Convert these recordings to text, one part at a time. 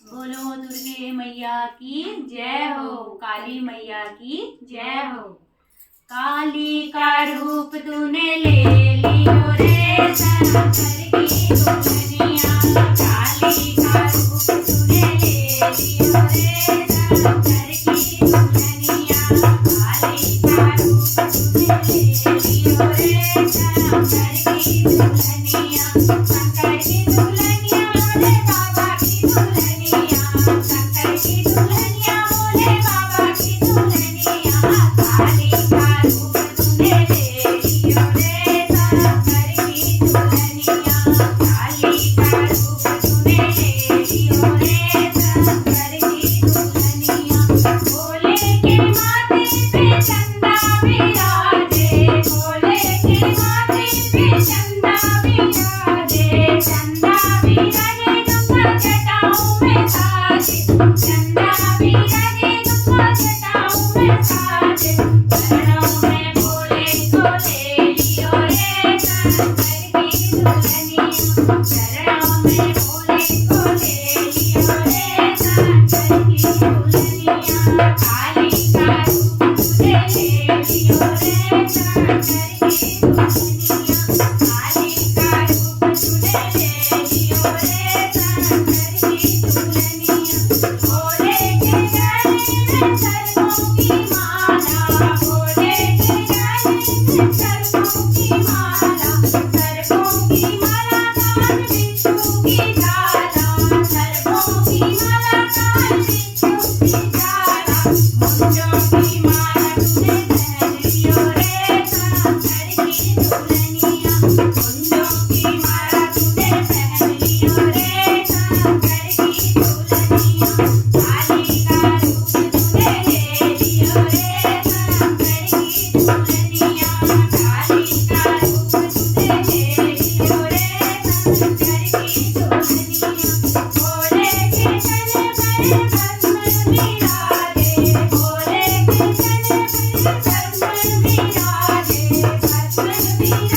बोलो दुर्गे मैया की जय हो, काली मैया की जय हो। काली का रूप तूने ले लियो रे शंकर की दुल्हनिया, काली का रूप तूने ले लियो रे शंकर की दुल्हनिया, काली का रूप तूने ले लियो रे शंकर की दुल्हनिया, शंकर की दुल्हनिया बोले बाबा की दुल्हनिया, शंकर की दुल्हनिया बोले बाबा की दुल्हनिया, काली का रूप तूने ले लियो रे शंकर की दुल्हनिया, काली का रूप तूने ले लियो रे शंकर की दुल्हनिया। भोले के माथे पे चंदा विराजे, भोले के माथे पे चंदा विराजे, चंदा विराजे दुख जटाओं में साजे, चंदा विराजे दुख जटाओं में साजे, चरणों में भोले को ले लियो रे शंकर की दुल्हनिया, चरणों में भोले को ले लियो रे शंकर की दुल्हनिया, काली का रूप तूने ले लियो रे शंकर की दुल्हनिया, काली का रूप तूने ले लियो रे शंकर की दुल्हनिया। भोले के गले में सरसों की माला, भोले के गले में सरसों की माला, सरसों की माला कान बिच्छू की जाला, सरसों की माला कान बिच्छू की जाला, मुंजों की माला तूने पहन लियो रे शंकर की दुल्हनिया, मुंजों की माला तूने पहन लियो रे शंकर की दुल्हनिया, काली का रूप तूने ले लियो रे शंकर की दुल्हनिया, काली का रूप तूने ले लियो रे शंकर की दुल्हनिया। भोले के तन पर भस्म विराजे, भोले के तन पर भस्म विराजे, भस्म विराजे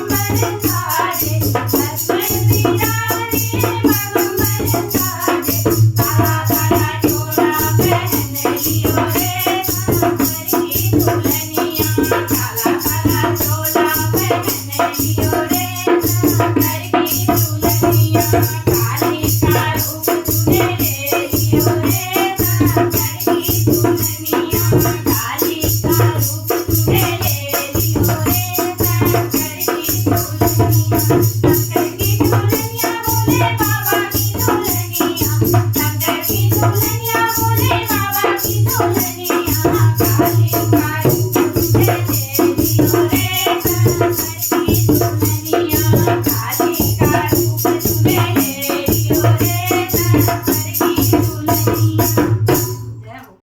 बागंबर साजे, भस्म विराजे बागंबर साजे, काला काला चोला पहन लियो रे शंकर की दुल्हनिया, काला काला चोला पहन लियो रे शंकर की दुल्हनिया, काली का रूप तूने ले लियो रे शंकर की दुल्हनिया, काली का रूप तूने ले लियो रे शंकर की दुल्हनिया, शंकर की दुल्हनिया बोले बाबा की दुल्हनिया, शंकर की दुल्हनिया बोले बाबा की दुल्हनिया।